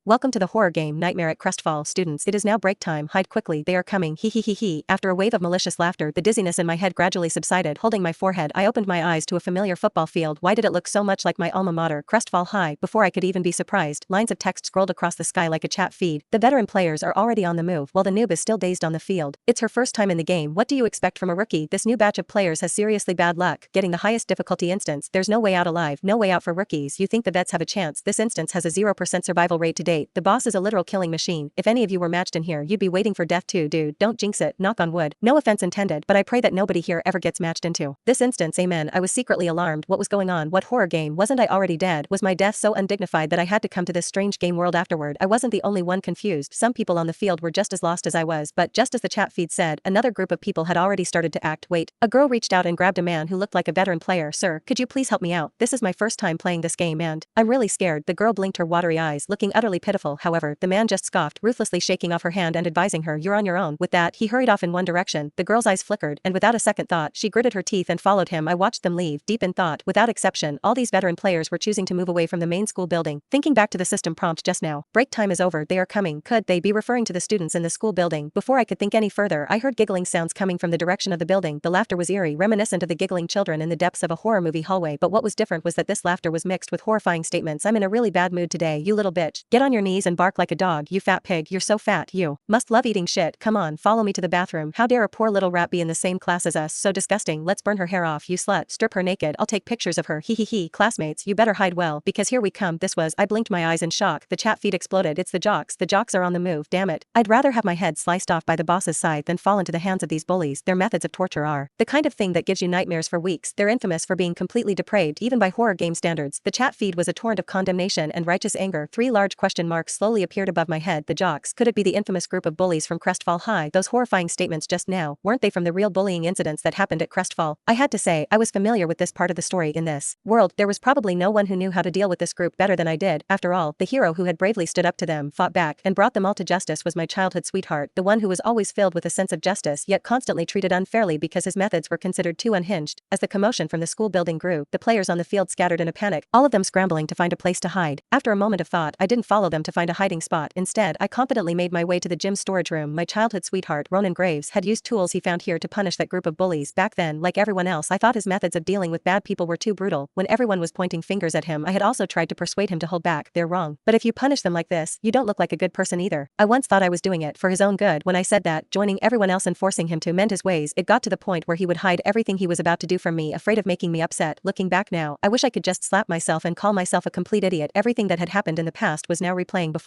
Welcome to the horror game Nightmare at Crestfall. Students, it is now break time. Hide quickly, they are coming. Hee hee hee hee. After a wave of malicious laughter, the dizziness in my head gradually subsided. Holding my forehead, I opened my eyes to a familiar football field. Why did it look so much like my alma mater, Crestfall High? Before I could even be surprised, lines of text scrolled across the sky like a chat feed. The veteran players are already on the move, while the noob is still dazed on the field. It's her first time in the game. What do you expect from a rookie? This new batch of players has seriously bad luck, getting the highest difficulty instance. There's no way out alive, no way out for rookies. You think the vets have a chance? This instance has a 0% survival rate to date. The boss is a literal killing machine. If any of you were matched in here, you'd be waiting for death too, dude. Don't jinx it, knock on wood. No offense intended, but I pray that nobody here ever gets matched into this instance. Amen. I was secretly alarmed. What was going on? What horror game? Wasn't I already dead? Was my death so undignified that I had to come to this strange game world afterward? I wasn't the only one confused. Some people on the field were just as lost as I was, but just as the chat feed said, another group of people had already started to act. Wait, a girl reached out and grabbed a man who looked like a veteran player. Sir, could you please help me out? This is my first time playing this game and I'm really scared. The girl blinked her watery eyes, looking utterly pitiful. However, the man just scoffed, ruthlessly shaking off her hand and advising her, "You're on your own." With that, he hurried off in one direction. The girl's eyes flickered, and without a second thought, she gritted her teeth and followed him. I watched them leave, deep in thought. Without exception, all these veteran players were choosing to move away from the main school building. Thinking back to the system prompt just now, break time is over, they are coming. Could they be referring to the students in the school building? Before I could think any further, I heard giggling sounds coming from the direction of the building. The laughter was eerie, reminiscent of the giggling children in the depths of a horror movie hallway, but what was different was that this laughter was mixed with horrifying statements. "I'm in a really bad mood today, you little bitch. Get on your knees and bark like a dog, you fat pig. You're so fat, you must love eating shit. Come on, follow me to the bathroom. How dare a poor little rat be in the same class as us? So disgusting. Let's burn her hair off, you slut. Strip her naked. I'll take pictures of her. Hee hee hee. Classmates, you better hide well, because here we come." I blinked my eyes in shock. The chat feed exploded. It's the jocks. The jocks are on the move. Damn it. I'd rather have my head sliced off by the boss's side than fall into the hands of these bullies. Their methods of torture are the kind of thing that gives you nightmares for weeks. They're infamous for being completely depraved, even by horror game standards. The chat feed was a torrent of condemnation and righteous anger. 3 large question marks slowly appeared above my head. The jocks. Could it be the infamous group of bullies from Crestfall High? Those horrifying statements just now, weren't they from the real bullying incidents that happened at Crestfall? I had to say, I was familiar with this part of the story. In this world, there was probably no one who knew how to deal with this group better than I did. After all, the hero who had bravely stood up to them, fought back, and brought them all to justice was my childhood sweetheart, the one who was always filled with a sense of justice, yet constantly treated unfairly because his methods were considered too unhinged. As the commotion from the school building grew, the players on the field scattered in a panic, all of them scrambling to find a place to hide. After a moment of thought, I didn't follow them to find a hiding spot. Instead, I confidently made my way to the gym storage room. My childhood sweetheart, Ronan Graves, had used tools he found here to punish that group of bullies. Back then, like everyone else, I thought his methods of dealing with bad people were too brutal. When everyone was pointing fingers at him, I had also tried to persuade him to hold back. They're wrong. But if you punish them like this, you don't look like a good person either. I once thought I was doing it for his own good. When I said that, joining everyone else and forcing him to mend his ways, it got to the point where he would hide everything he was about to do from me, afraid of making me upset. Looking back now, I wish I could just slap myself and call myself a complete idiot. Everything that had happened in the past was now replaying before